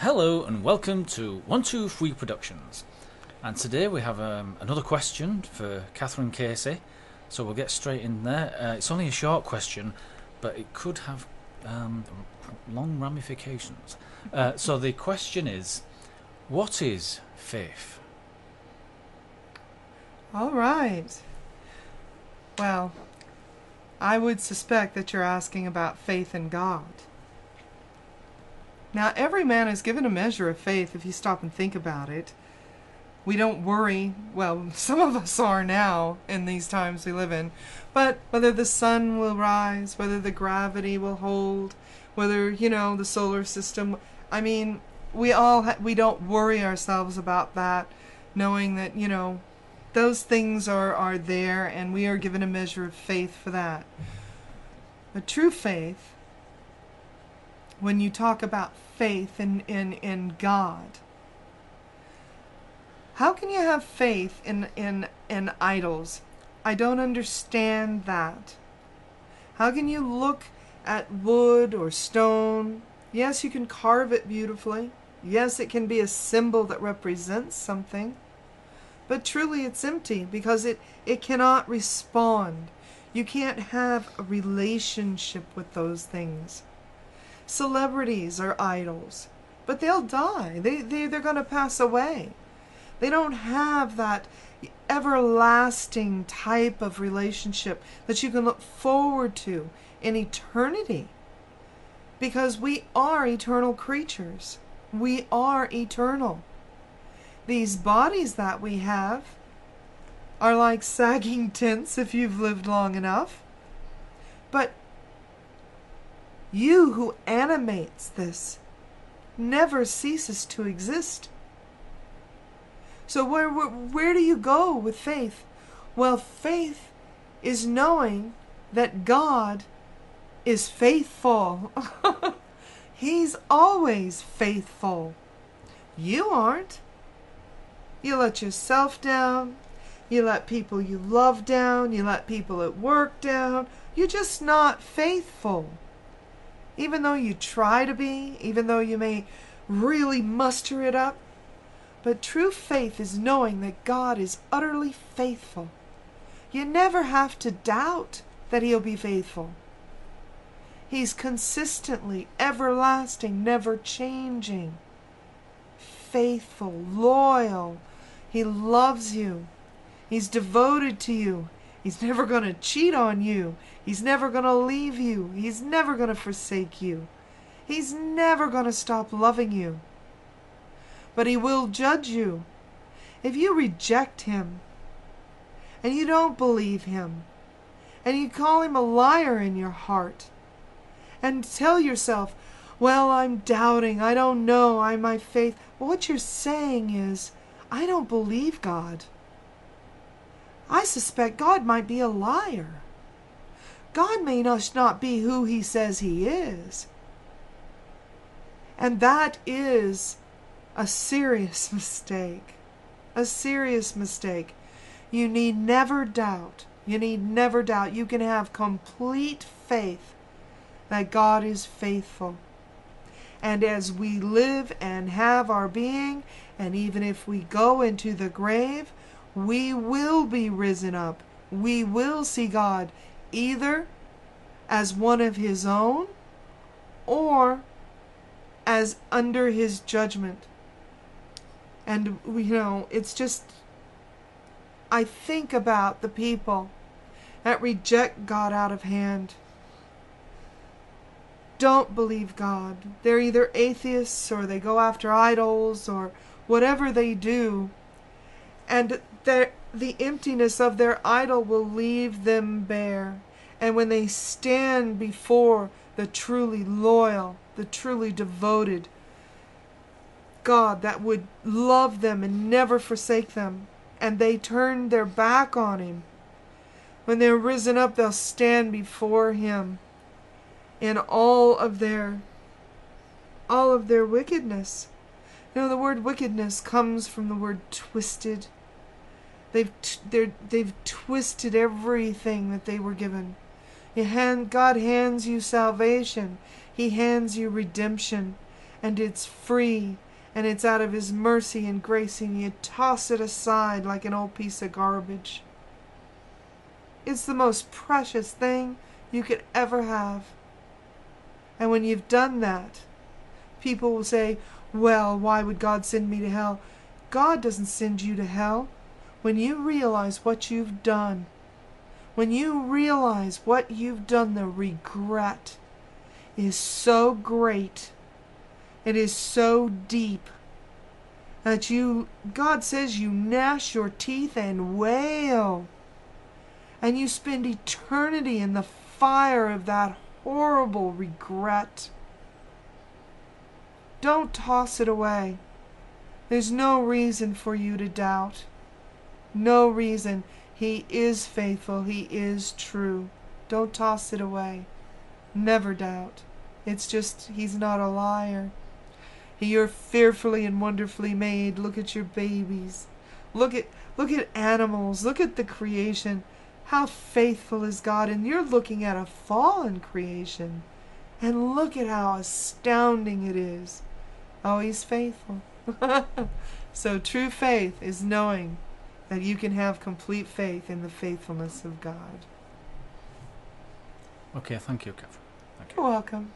Hello and welcome to 123 Productions. And today we have another question for Catherine Casey. So we'll get straight in there. It's only a short question, but it could have long ramifications. So the question is, what is faith? All right. Well, I would suspect that you're asking about faith in God. Now, every man is given a measure of faith if you stop and think about it. We don't worry, well, some of us are now in these times we live in, but whether the sun will rise, whether the gravity will hold, whether, the solar system, we don't worry ourselves about that, knowing that, those things are there and we are given a measure of faith for that. But true faith, when you talk about faith in God, how can you have faith in idols? I don't understand that. How can you look at wood or stone? Yes, you can carve it beautifully. Yes, it can be a symbol that represents something. But truly it's empty because it cannot respond. You can't have a relationship with those things. Celebrities are idols, but they'll die. They're going to pass away. They don't have that everlasting type of relationship that you can look forward to in eternity. Because we are eternal creatures. We are eternal. These bodies that we have are like sagging tents if you've lived long enough. But you who animates this never ceases to exist. So where do you go with faith? Well, faith is knowing that God is faithful. He's always faithful. You aren't. You let yourself down. You let people you love down. You let people at work down. You're just not faithful. Even though you try to be, even though you may really muster it up. But true faith is knowing that God is utterly faithful. You never have to doubt that He'll be faithful. He's consistently, everlasting, never changing, faithful, loyal. He loves you. He's devoted to you. He's never going to cheat on you. He's never going to leave you. He's never going to forsake you. He's never going to stop loving you. But He will judge you. If you reject Him, and you don't believe Him, and you call Him a liar in your heart, and tell yourself, well, I'm doubting, I don't know, my faith. Well, what you're saying is, I don't believe God. I suspect God might be a liar. God may not be who He says He is. And that is a serious mistake. A serious mistake. You need never doubt. You need never doubt. You can have complete faith that God is faithful. And as we live and have our being, and even if we go into the grave, we will be risen up. We will see God either as one of His own or as under His judgment. And, it's just, I think about the people that reject God out of hand. Don't believe God. They're either atheists or they go after idols or whatever they do. And the emptiness of their idol will leave them bare. And when they stand before the truly loyal, the truly devoted God that would love them and never forsake them, and they turn their back on Him, when they're risen up, they'll stand before Him in all of their wickedness. The word wickedness comes from the word twisted. They've twisted everything that they were given. God hands you salvation. He hands you redemption. and it's free, and it's out of His mercy and grace, and you toss it aside like an old piece of garbage. It's the most precious thing you could ever have. And when you've done that, people will say, well, why would God send me to hell? God doesn't send you to hell. When you realize what you've done, when you realize what you've done, the regret is so great, it is so deep, that God says you gnash your teeth and wail, and you spend eternity in the fire of that horrible regret. Don't toss it away. There's no reason for you to doubt. No reason. He is faithful. He is true. Don't toss it away. Never doubt. It's just, He's not a liar. You're fearfully and wonderfully made. Look at your babies. Look at animals. Look at the creation. How faithful is God. And you're looking at a fallen creation. And look at how astounding it is. Oh, He's faithful. So true faith is knowing that you can have complete faith in the faithfulness of God. Okay, thank you, Catherine. Thank you. You're welcome.